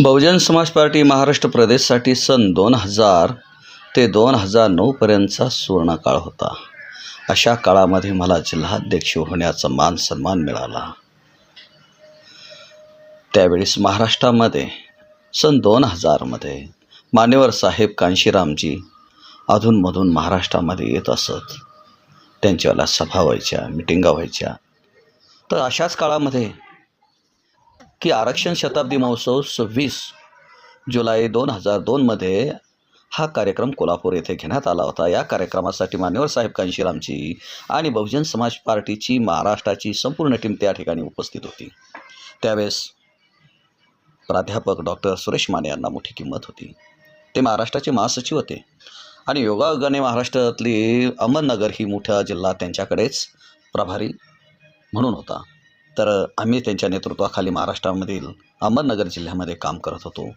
Bahujan Samaj party Maharashtra प्रदेशसाठी सन 2000 ते 2009पर्यंतचा सुवर्णकाळ होता. अशा काळामध्ये मला जिल्हाध्यक्ष होण्याचा मान सन्मान मिळाला. त्यावेळेस महाराष्ट्रामध्ये सन 2000मध्ये मान्यवर साहेब कांशीरामजी अधूनमधून महाराष्ट्रामध्ये येत असत. त्यांच्यावाला सभा व्हायच्या, मिटिंगा व्हायच्या. तर अशाच काळामध्ये की आरक्षण शताब्दी महोत्सव 26 जुलै 2002मध्ये हा कार्यक्रम कोल्हापूर येथे घेण्यात आला होता. या कार्यक्रमासाठी मान्यवर साहेब कांशीरामजी आणि बहुजन समाज पार्टीची महाराष्ट्राची संपूर्ण टीम त्या ठिकाणी उपस्थित होती. त्यावेळेस प्राध्यापक डॉक्टर सुरेश माने यांना मोठी किंमत होती. ते महाराष्ट्राचे महासचिव होते आणि योगायोगाने महाराष्ट्रातली अहमदनगर ही मोठा जिल्हा त्यांच्याकडेच प्रभारी म्हणून होता. तर आम्ही त्यांच्या नेतृत्वाखाली महाराष्ट्रामधील अहमदनगर जिल्ह्यामध्ये काम करत होतो.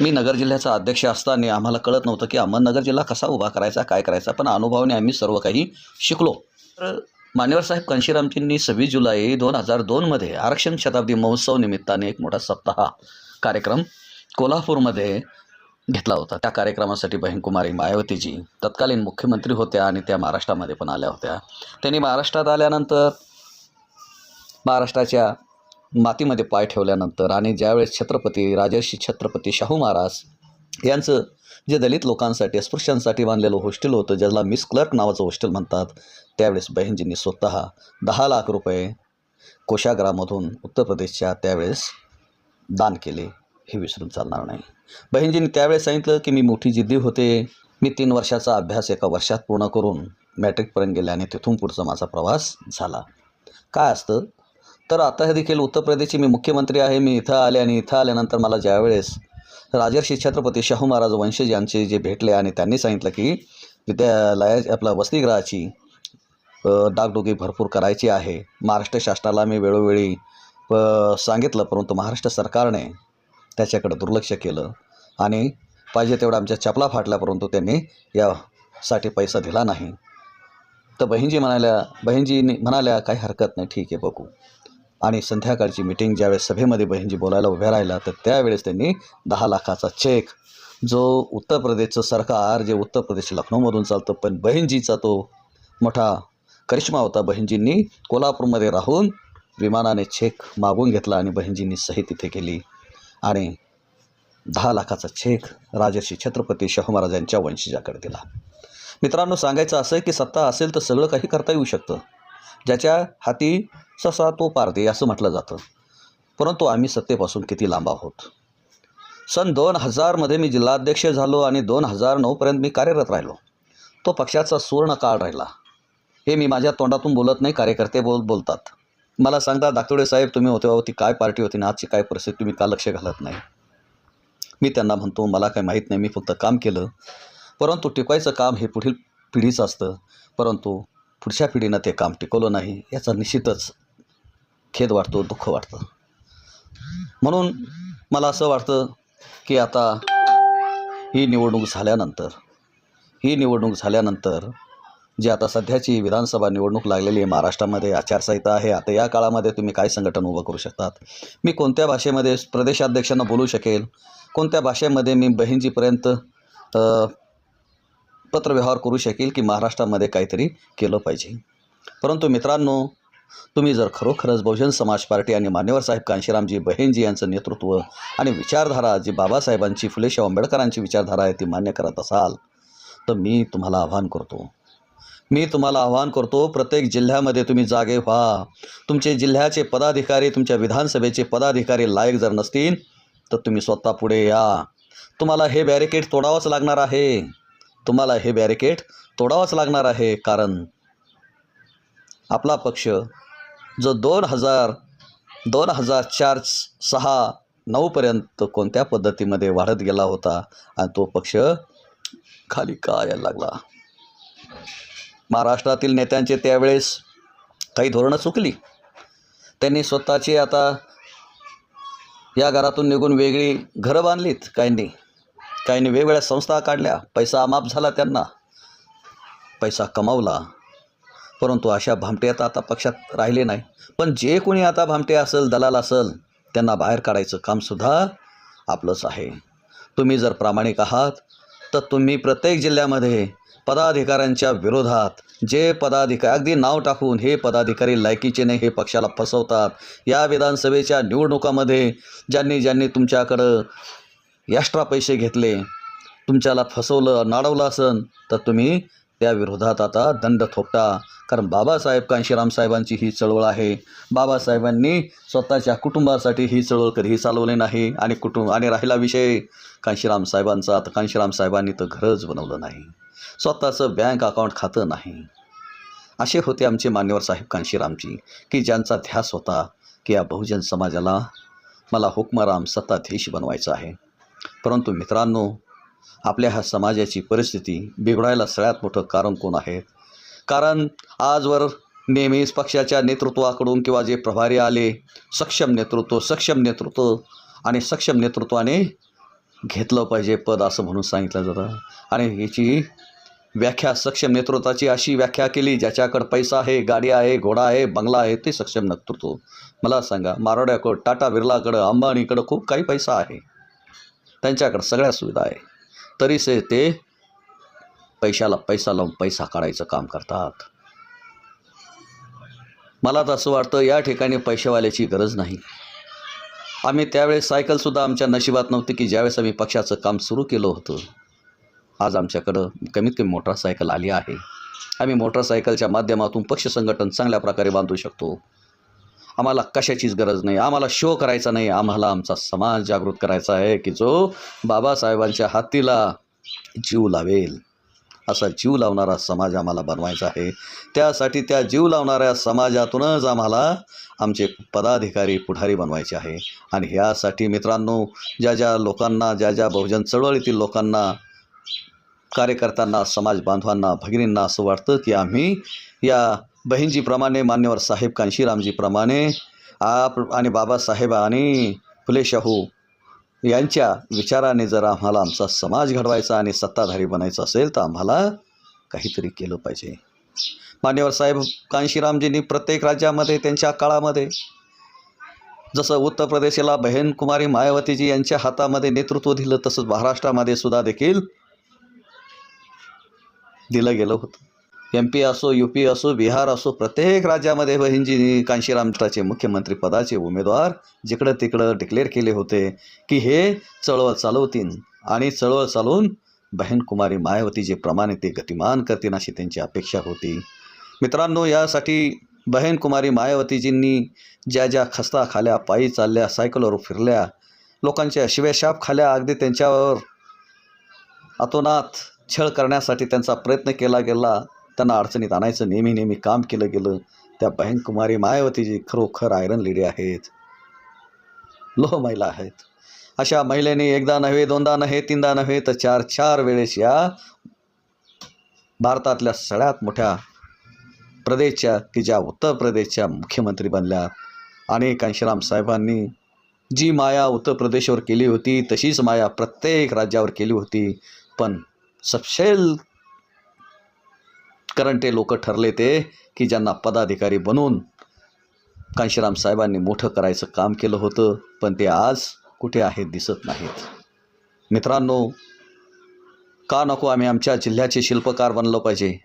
मी नगर जिल्ह्याचा अध्यक्ष असताना आम्हाला कळत नव्हतं की अहमदनगर जिल्हा कसा उभा करायचा, काय करायचा, पण अनुभवाने आम्ही सर्व काही शिकलो. तर मान्यवर साहेब कांशीरामजींनी 26 जुलै 2002मध्ये आरक्षण शताब्दी महोत्सव निमित्ताने एक मोठा सप्ताह कार्यक्रम कोल्हापूरमध्ये घेतला होता. त्या कार्यक्रमासाठी बहीणकुमारी मायावतीजी तत्कालीन मुख्यमंत्री होत्या आणि त्या महाराष्ट्रामध्ये पण आल्या होत्या. त्यांनी महाराष्ट्रात आल्यानंतर महाराष्ट्राच्या मातीमध्ये पाय ठेवल्यानंतर आणि ज्यावेळेस राजर्षी छत्रपती शाहू महाराज यांचं जे दलित लोकांसाठी अस्पृश्यांसाठी बांधलेलं हॉस्टेल होतं, ज्याला मिस क्लर्क नावाचं हॉस्टेल म्हणतात, त्यावेळेस बहीणजींनी स्वतः 10 लाख रुपये कोषागारामधून उत्तर प्रदेशच्या त्यावेळेस दान केले. हे विसरून चालणार नाही. बहीणजींनी त्यावेळेस सांगितलं की मी मोठी जिद्दी होते. मी 3 वर्षाचा अभ्यास एका वर्षात पूर्ण करून मॅट्रिकपर्यंत गेले आणि तिथून पुढचा माझा प्रवास झाला. काय असतं तर आता हे देखील उत्तर प्रदेशचे मी मुख्यमंत्री आहे. मी इथं आले आणि इथं आल्यानंतर मला ज्यावेळेस राजर्षी छत्रपती शाहू महाराज वंशज यांचे जे भेटले आणि त्यांनी सांगितलं की आपला वसतिगृहाची डागडुगी भरपूर करायची आहे. महाराष्ट्र शासनाला मी वेळोवेळी सांगितलं, परंतु महाराष्ट्र सरकारने त्याच्याकडे दुर्लक्ष केलं आणि पाहिजे तेवढा आमच्या चपला फाटल्या, परंतु त्यांनी यासाठी पैसा दिला नाही. तर बहीणजी म्हणाल्या काही हरकत नाही, ठीक आहे, बघू. आणि संध्याकाळची मीटिंग ज्यावेळेस सभेमध्ये बहीणजी बोलायला उभ्या राहिला, तर त्यावेळेस त्यांनी 10 लाखाचा चेक, जो उत्तर प्रदेशचं सरकार जे उत्तर प्रदेश लखनौमधून चालतं, पण बहीणजीचा तो मोठा करिश्मा होता. बहीणजींनी कोल्हापूरमध्ये राहून विमानाने चेक मागून घेतला आणि बहीणजींनी सही तिथे केली आणि 10 लाखाचा चेक राजर्षी छत्रपती शाहू महाराज यांच्या वंशजाकडे दिला. मित्रांनो, सांगायचं असं आहे की सत्ता असेल तर सगळं काही करता येऊ शकतं. ज्याच्या हाती ससा तो पारदे असं म्हटलं जातं. परंतु आम्ही सत्तेपासून किती लांब आहोत. सन 2000मध्ये मी जिल्हाध्यक्ष झालो आणि 2009पर्यंत मी कार्यरत राहिलो. तो पक्षाचा सुवर्ण काळ राहिला. हे मी माझ्या तोंडातून बोलत नाही, कार्यकर्ते बोलतात. मला सांगतात, दाखतोडे साहेब तुम्ही होते ती काय पार्टी होती ना, आजची काय परिस्थिती, तुम्ही का लक्ष घालत नाही. मी त्यांना म्हणतो मला काय माहीत नाही, मी फक्त काम केलं. परंतु टिकवायचं काम हे पुढील पिढीचं असतं, परंतु पुढच्या पिढीनं ते काम टिकवलं नाही, याचा निश्चितच खेद वाटतो, दुःख वाटतं. म्हणून मला असं वाटतं की आता ही निवडणूक झाल्यानंतर जी आता सध्याची विधानसभा निवडणूक लागलेली आहे, महाराष्ट्रामध्ये आचारसंहिता आहे. आता या काळामध्ये तुम्ही काय संघटन उभं करू शकतात. मी कोणत्या भाषेमध्ये प्रदेशाध्यक्षांना बोलू शकेल, कोणत्या भाषेमध्ये मी बहीणजीपर्यंत पत्रव्यवहार करू शकेल की महाराष्ट्रामध्ये काहीतरी केलं पाहिजे. परंतु मित्रांनो, तुम्ही जर खरोखरच बहुजन समाज पार्टी आणि मान्यवर साहेब कांशीरामजी बहीणजी यांचं नेतृत्व आणि विचारधारा जी बाबासाहेबांची, फुलेशाह आंबेडकरांची विचारधारा आहे ती मान्य करत असाल तर मी तुम्हाला आव्हान करतो, प्रत्येक जिल्ह्यामध्ये तुम्ही जागे व्हा. तुमचे जिल्ह्याचे पदाधिकारी, तुमच्या विधानसभेचे पदाधिकारी लायक जर नसतील तर तुम्ही स्वतः पुढे या. तुम्हाला हे बॅरिकेड तोडावंच लागणार आहे. कारण आपला पक्ष जो 2004-06-09पर्यंत कोणत्या पद्धतीमध्ये वाढत गेला होता आणि तो पक्ष खाली का यायला लागला. महाराष्ट्रातील नेत्यांचे त्यावेळेस काही धोरणं चुकली. त्यांनी स्वतःची आता या घरातून निघून वेगळी घरं बांधलीत. काहींनी वेगवेगळ्या संस्था काढल्या. पैसा अमाप झाला, त्यांना पैसा कमावला. परंतु अशा भामटे आता पक्षात राहिले नाही. पण जे कोणी आता भामटे असेल, दलाल असेल, त्यांना बाहेर काढायचं कामसुद्धा आपलंच आहे. तुम्ही जर प्रामाणिक आहात तर तुम्ही प्रत्येक जिल्ह्यामध्ये पदाधिकाऱ्यांच्या विरोधात जे पदाधिकारी अगदी नाव टाकून हे पदाधिकारी लायकीचे नाही, हे पक्षाला फसवतात. या विधानसभेच्या निवडणुकामध्ये ज्यांनी ज्यांनी तुमच्याकडं एक्स्ट्रा पैसे घेतले, तुमच्याला फसवलं, नाडवलं असन, तर तुम्ही त्या विरोधात आता दंड थोपटा. कारण बाबासाहेब कांशीराम साहेबांची ही चळवळ आहे. बाबासाहेबांनी स्वतःच्या कुटुंबासाठी ही चळवळ कधीही चालवली नाही. आणि राहिला विषय कांशीराम साहेबांचा, तर कांशीराम साहेबांनी तर घरच बनवलं नाही, स्वतःचं बँक अकाउंट खातं नाही. असे होते आमचे मान्यवर साहेब कांशीरामजी, की ज्यांचा ध्यास होता की या बहुजन समाजाला मला हुकमाराम सत्ताधीश बनवायचं आहे. परंतु मित्रांनो, आपल्या ह्या समाजाची परिस्थिती बिघडायला सगळ्यात मोठं कारण कोण आहे? कारण आजवर नेहमीच पक्षाच्या नेतृत्वाकडून किंवा जे प्रभारी आले, सक्षम नेतृत्व आणि सक्षम नेतृत्वाने घेतलं पाहिजे पद असं म्हणून सांगितलं जातं. आणि याची व्याख्या सक्षम नेतृत्वाची अशी व्याख्या केली, ज्याच्याकडं पैसा आहे, गाडी आहे, घोडा आहे, बंगला आहे, ते सक्षम नेतृत्व. मला सांगा, मारोड्याकडं, टाटा बिर्लाकडं, अंबानीकडं खूप काही पैसा आहे, त्यांच्याकडं सगळ्या सुविधा आहे, तरीसे ते पैशाला पैसा लावून पैसा काढायचं काम करतात. मला तर असं वाटतं या ठिकाणी पैशावाल्याची गरज नाही. आम्ही त्यावेळेस सायकलसुद्धा आमच्या नशिबात नव्हती की ज्यावेळेस आम्ही पक्षाचं काम सुरू केलं होतं. आज आमच्याकडं कमीत कमी मोटरसायकल आली आहे. आम्ही मोटरसायकलच्या माध्यमातून पक्ष संघटन चांगल्या प्रकारे बांधू शकतो. आम्हाला कशाचीच गरज नाही, आम्हाला शो करायचा नाही, आम्हाला आमचा समाज जागृत करायचा आहे की जो बाबासाहेबांच्या हातीला जीव लावेल, असा जीव लावणारा समाज आम्हाला बनवायचा आहे. त्यासाठी त्या जीव लावणाऱ्या समाजातूनच आम्हाला आमचे पदाधिकारी, पुढारी बनवायचे आहे. आणि ह्यासाठी मित्रांनो, ज्या ज्या लोकांना, ज्या ज्या बहुजन चळवळीतील लोकांना, कार्यकर्त्यांना, समाज बांधवांना, भगिनींना असं वाटतं की आम्ही या बहीणजीप्रमाणे, मान्यवर साहेब कांशीरामजीप्रमाणे आणि बाबासाहेब आणि फुले शाहू यांच्या विचाराने जर आम्हाला आमचा समाज घडवायचा आणि सत्ताधारी बनायचं असेल तर आम्हाला काहीतरी केलं पाहिजे. मान्यवर साहेब कांशीरामजींनी प्रत्येक राज्यामध्ये त्यांच्या काळामध्ये, जसं उत्तर प्रदेशला बहन कुमारी मायावतीजी यांच्या हातामध्ये नेतृत्व दिलं, तसंच महाराष्ट्रामध्ये सुद्धा देखील दिलं गेलं होतं. MP असो, UP असो, बिहार असो, प्रत्येक राज्यामध्ये बहिणजींनी कांशीरामचे मुख्यमंत्री पदाचे उमेदवार जिकडं तिकडं डिक्लेअर केले होते की हे चळवळ चालवतील आणि चळवळ चालवून बहन कुमारी मायावतीजीप्रमाणे ते गतिमान करतील अशी त्यांची अपेक्षा होती. मित्रांनो, यासाठी बहन कुमारी मायावतीजींनी ज्या ज्या खस्ता खाल्या, पायी चालल्या, सायकलवर फिरल्या, लोकांच्या शिव्याशाप खाल्या, अगदी त्यांच्यावर अतोनात छळ करण्यासाठी त्यांचा प्रयत्न केला गेला, त्यांना अडचणीत आणायचं नेहमी काम केलं गेलं. त्या बहन कुमारी मायावतीजी खरोखर आयरन लेडी आहेत, लोह महिला आहेत. अशा महिलेने एकदा नव्हे, दोनदा नव्हे, तीनदा नव्हे, तर 4 वेळेस या भारतातल्या सगळ्यात मोठ्या प्रदेशच्या, की ज्या उत्तर प्रदेशच्या मुख्यमंत्री बनल्या. आणि कांशीराम साहेबांनी जी माया उत्तर प्रदेशवर केली होती तशीच माया प्रत्येक राज्यावर केली होती. पण सपशेल करंटे लोक ठरले ते की ज्यांना पदाधिकारी बनवून कांशीराम साहेबांनी मोठं करायचं काम केलं होतं, पण ते आज कुठे आहेत दिसत नाहीत. मित्रांनो, का नको आम्ही आमच्या जिल्ह्याचे शिल्पकार बनलं पाहिजे,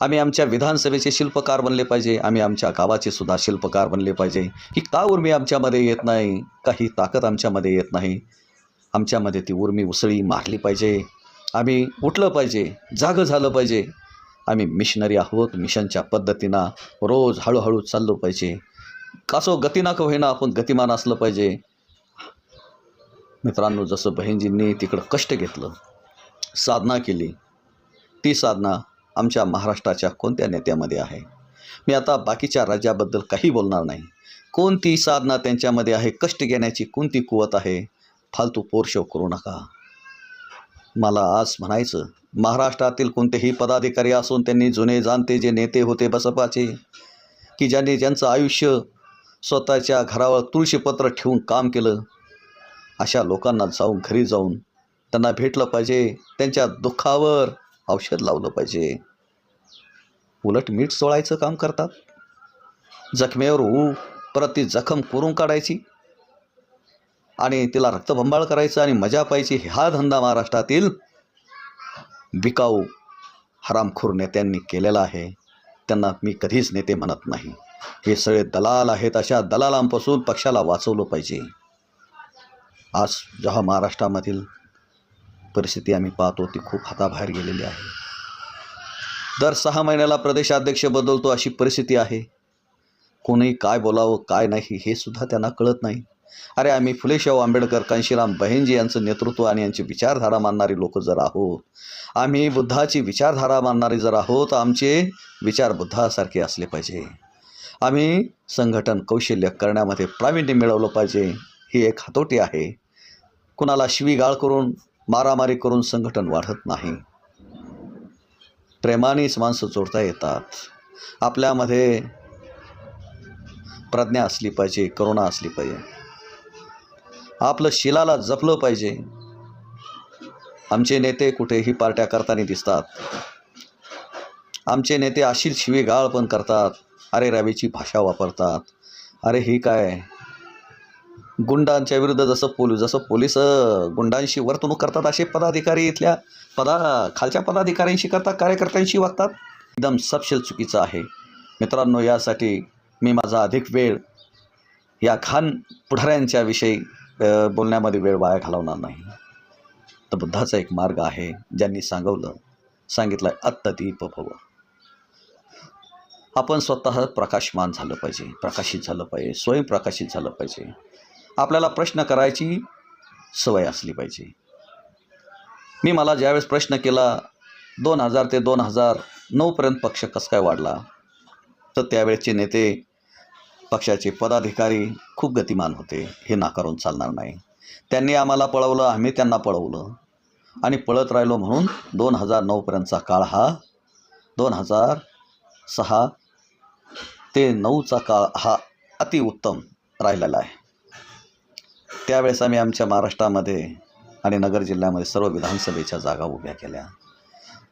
आम्ही आमच्या विधानसभेचे शिल्पकार बनले पाहिजे, आम्ही आमच्या गावाचे सुद्धा शिल्पकार बनले पाहिजे. की का उर्मी आमच्यामध्ये येत नाही, काही ताकद आमच्यामध्ये येत नाही, आमच्यामध्ये ती उर्मी उसळी मारली पाहिजे. आम्ही उठलं पाहिजे, जागं झालं पाहिजे. आम्ही मिशनरी आहोत, मिशनच्या पद्धतीनं रोज हळूहळू चाललो पाहिजे. कसं गतीना का होईना आपण गतिमान असलं पाहिजे. मित्रांनो, जसं बहीणजींनी तिकडं कष्ट घेतलं, साधना केली, ती साधना आमच्या महाराष्ट्राच्या कोणत्या नेत्यामध्ये आहे? मी आता बाकीच्या राज्याबद्दल काही बोलणार नाही. कोणती साधना त्यांच्यामध्ये आहे, कष्ट घेण्याची कोणती कुवत आहे? फालतू पोरशो करू नका. मला आज म्हणायचं, महाराष्ट्रातील कोणतेही पदाधिकारी असून त्यांनी जुने जाणते जे नेते होते बसपाचे, की ज्यांचं आयुष्य स्वतःच्या घरावर तुळशीपत्र ठेवून काम केलं, अशा लोकांना घरी जाऊन त्यांना भेटलं पाहिजे, त्यांच्या दुःखावर औषध लावलं पाहिजे. उलट मीठ चोळायचं काम करतात, जखमेवर परत ती जखम करून काढायची. आणि तिला रक्तबंबाळ करायचं आणि मजा पाहिजे, हा धंदा महाराष्ट्रातील बिकाऊ हरामखोर नेत्यांनी केलेला आहे. त्यांना मी कधीच नेते म्हणत नाही. हे सगळे दलाल आहेत. अशा दलालांपासून पक्षाला वाचवलं पाहिजे. आज जेव्हा महाराष्ट्रामधील परिस्थिती आम्ही पाहतो ती खूप हाताबाहेर गेलेली आहे. दर 6 महिन्याला प्रदेशाध्यक्ष बदलतो अशी परिस्थिती आहे. कोणी काय बोलावं काय नाही हे सुद्धा त्यांना कळत नाही. अरे आम्ही फुले शाहू आंबेडकर, कांशीराम बहेनजी यांचं नेतृत्व आणि यांची विचारधारा मानणारी लोक जर आहोत, आम्ही बुद्धाची विचारधारा मानणारी जर आहोत, आमचे विचार बुद्धासारखे असले पाहिजे. आम्ही संघटन कौशल्य करण्यामध्ये प्रावीण्य मिळवलं पाहिजे. ही एक हातोटी आहे. कुणाला शिवीगाळ करून मारामारी करून संघटन वाढत नाही. प्रेमानेच माणसं जोडता येतात. आपल्यामध्ये प्रज्ञा असली पाहिजे, करुणा असली पाहिजे. आपलं शिलाला जपलं पाहिजे. आमचे नेते कुठेही पार्ट्या करताना दिसतात. आमचे नेते अशी शिवीगाळ पण करतात. अरे रवीची भाषा वापरतात. अरे ही काय गुंडांच्या विरुद्ध जसं पोलीस गुंडांशी वर्तणूक करतात असे पदाधिकारी इथल्या खालच्या पदाधिकाऱ्यांशी करतात, कार्यकर्त्यांशी वागतात. एकदम सपशेल चुकीचं आहे. मित्रांनो, यासाठी मी माझा अधिक वेळ या खान पुढाऱ्यांच्या विषयी बोलण्यामध्ये वेळ वाया घालवणार नाही. तर बुद्धाचा एक मार्ग आहे, ज्यांनी सांगितलं आहे, अत्तदीप भव. आपण स्वतः प्रकाशमान झालं पाहिजे, प्रकाशित झालं पाहिजे, स्वयंप्रकाशित झालं पाहिजे. आपल्याला प्रश्न करायची सवय असली पाहिजे. मला ज्यावेळेस प्रश्न केला 2000 ते 2009पर्यंत पक्ष कसं काय वाढला, तर त्यावेळेचे नेते पक्षाचे पदाधिकारी खूप गतिमान होते. हे नाकारून चालणार नाही. त्यांनी आम्हाला पळवलं, आम्ही त्यांना पळवलं आणि पळत राहिलो. म्हणून 2009पर्यंतचा काळ हा 2006 ते 9चा काळ हा अतिउत्तम राहिलेला आहे. त्यावेळेस आम्ही आमच्या महाराष्ट्रामध्ये आणि नगर जिल्ह्यामध्ये सर्व विधानसभेच्या जागा उभ्या केल्या.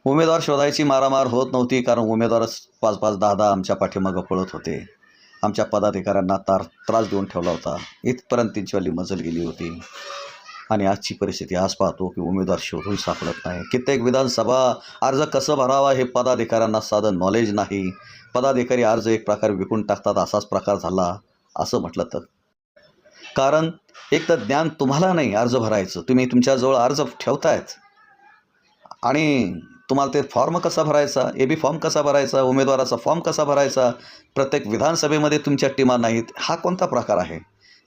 उमेदवार शोधायची मारामार होत नव्हती, कारण उमेदवारच 5-5, 10-10 आमच्या पाठीमागं पळत होते. आमच्या पदाधिकाऱ्यांना त्रास देऊन ठेवला होता. इथपर्यंत त्यांचीवाली मजल गेली होती. आणि आजची परिस्थिती आज पाहतो की उमेदवार शोधून सापडत नाही. कित्येक विधानसभा अर्ज कसं भरावा हे पदाधिकाऱ्यांना साधं नॉलेज नाही. पदाधिकारी अर्ज एक प्रकारे विकून टाकतात. असाच प्रकार झाला असं म्हटलं तर, कारण एक तर ज्ञान तुम्हाला नाही अर्ज भरायचं. तुम्ही तुमच्याजवळ अर्ज ठेवतायत आणि तुम्हाला ते फॉर्म कसा भरायचा, AB फॉर्म कसा भरायचा, उमेदवाराचा फॉर्म कसा भरायचा, प्रत्येक विधानसभेमध्ये तुमच्या टीमा नाहीत. हा कोणता प्रकार आहे?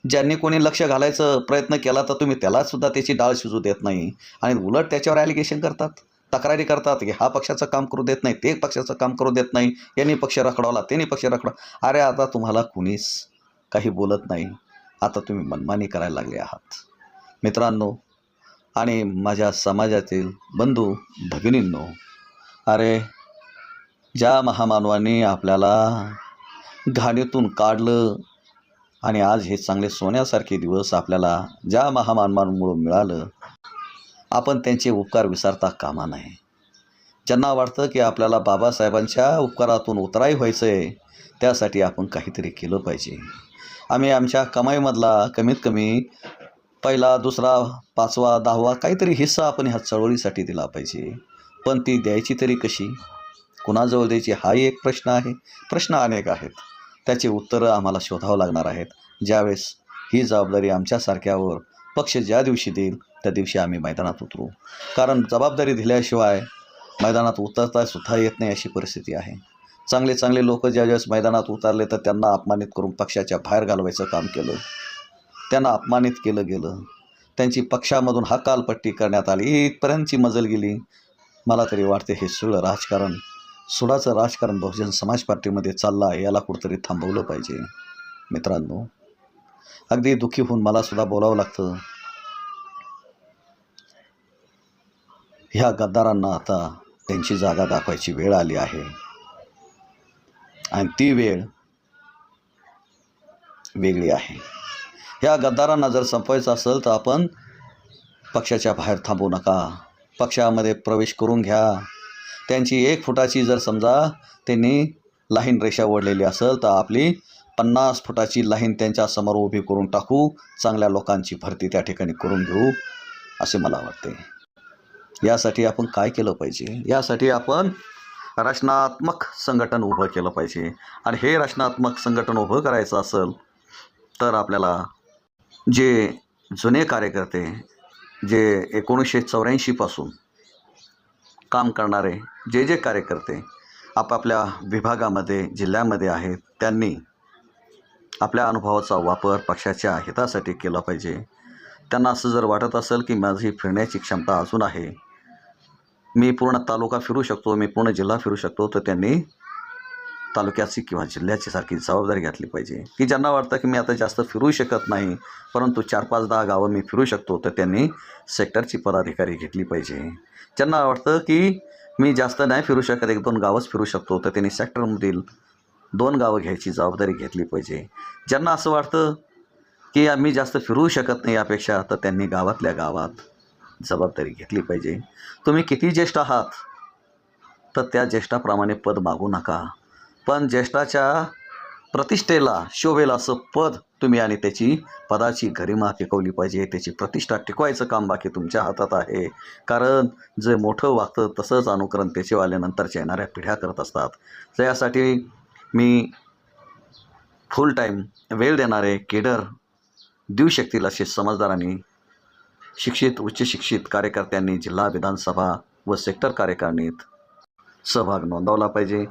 ज्यांनी कोणी लक्ष घालायचं प्रयत्न केला तर तुम्ही त्यालासुद्धा त्याची डाळ शिजू देत नाही आणि उलट त्याच्यावर ॲलिगेशन करतात, तक्रारी करतात की हा पक्षाचं काम करू देत नाही, ते पक्षाचं काम करू देत नाही, यांनी पक्ष रखडवला, त्यांनी पक्ष रखडवला. अरे आता तुम्हाला कुणीच काही बोलत नाही. आता तुम्ही मनमानी करायला लागले आहात. मित्रांनो आणि माझ्या समाजातील बंधू भगिनींनो, अरे ज्या महामानवांनी आपल्याला घाणीतून काढलं आणि आज हे चांगले सोन्यासारखे दिवस आपल्याला ज्या महामानवांमुळे मिळालं, आपण त्यांचे उपकार विसरता कामा नये. ज्यांना वाटतं की आपल्याला बाबासाहेबांच्या उपकारातून उतराई व्हायचं आहे, त्यासाठी आपण काहीतरी केलं पाहिजे. आम्ही आमच्या कमाईमधला कमीत कमी पहिला, दुसरा, 5वा, 10वा काहीतरी हिस्सा आपण ह्या चळवळीसाठी दिला पाहिजे. पण ती द्यायची तरी कशी, कुणाजवळ द्यायची, हाही एक प्रश्न आहे. प्रश्न अनेक आहेत, त्याची उत्तरं आम्हाला शोधावं लागणार आहेत. ज्यावेळेस ही जबाबदारी आमच्यासारख्यावर पक्ष ज्या दिवशी देईल त्या दिवशी आम्ही मैदानात उतरू. कारण जबाबदारी दिल्याशिवाय मैदानात उतरता सुद्धा येत नाही अशी परिस्थिती आहे. चांगले चांगले लोक ज्यावेळेस मैदानात उतरले तर त्यांना अपमानित करून पक्षाच्या बाहेर घालवायचं काम केलं, त्यांना अपमानित केलं गेलं, त्यांची पक्षामधून हकालपट्टी करण्यात आली, इथपर्यंतची मजल गेली. मला तरी वाटते हे सुडाचं राजकारण बहुजन समाज पार्टीमध्ये चाललं आहे. याला कुठंतरी थांबवलं पाहिजे. मित्रांनो, अगदी दुःखी होऊन मला सुद्धा बोलावं लागतं. ह्या गद्दारांना आता त्यांची जागा दाखवायची वेळ आली आहे आणि ती वेळ वेगळी आहे. ह्या गद्दारांना जर संपवायचं असेल तर आपण पक्षाच्या बाहेर थांबू नका, पक्षामध्ये प्रवेश करून घ्या. त्यांची 1 फुटाची जर समजा त्यांनी लाईन रेषा ओढलेली असेल तर आपली 50 फुटाची लाईन त्यांच्यासमोर उभी करून टाकू, चांगल्या लोकांची भरती त्या ठिकाणी करून घेऊ असे मला वाटते. यासाठी आपण काय केलं पाहिजे? यासाठी आपण रचनात्मक संघटन उभं केलं पाहिजे. आणि हे रचनात्मक संघटन उभं करायचं असेल तर आपल्याला जे जुने कार्यकर्ते जे 1984 पासून काम करणारे जे कार्यकर्ते आपापल्या विभागामध्ये जिल्ह्यामध्ये आहेत, त्यांनी आपल्या अनुभवाचा वापर पक्षाच्या हितासाठी केला पाहिजे. त्यांना असं जर वाटत असेल की माझी फिरण्याची क्षमता अजून आहे, मी पूर्ण तालुका फिरू शकतो, मी पूर्ण जिल्हा फिरू शकतो, तर त्यांनी तालुक्याची किंवा जिल्ह्याची सारखी जबाबदारी घेतली पाहिजे. की ज्यांना वाटतं की मी आता जास्त फिरू शकत नाही, परंतु 4-5-10 गावं मी फिरू शकतो, तर त्यांनी सेक्टरची पदाधिकारी घेतली पाहिजे. ज्यांना वाटतं की मी जास्त नाही फिरू शकत, 1-2 गावच फिरू शकतो, तर त्यांनी सेक्टरमधील 2 गावं घ्यायची जबाबदारी घेतली पाहिजे. ज्यांना असं वाटतं की मी जास्त फिरू शकत नाही यापेक्षा, तर त्यांनी गावातल्या गावात जबाबदारी घेतली पाहिजे. तुम्ही किती ज्येष्ठ आहात तर त्या ज्येष्ठाप्रमाणे पद मागू नका, पण ज्येष्ठाच्या प्रतिष्ठेला शोभेल असं पद तुम्ही आणि त्याची पदाची गरिमा टिकवली पाहिजे. त्याची प्रतिष्ठा टिकवायचं काम बाकी तुमच्या हातात आहे. कारण जे मोठं वागतं तसंच अनुकरण त्याचेवाले नंतरच्या येणाऱ्या पिढ्या करत असतात. तर यासाठी मी फुल टाईम वेळ देणारे केडर देऊ शकतील असे समजदारांनी, शिक्षित उच्च शिक्षित कार्यकर्त्यांनी जिल्हा विधानसभा व सेक्टर कार्यकारिणीत सहभाग नोंदवला पाहिजे.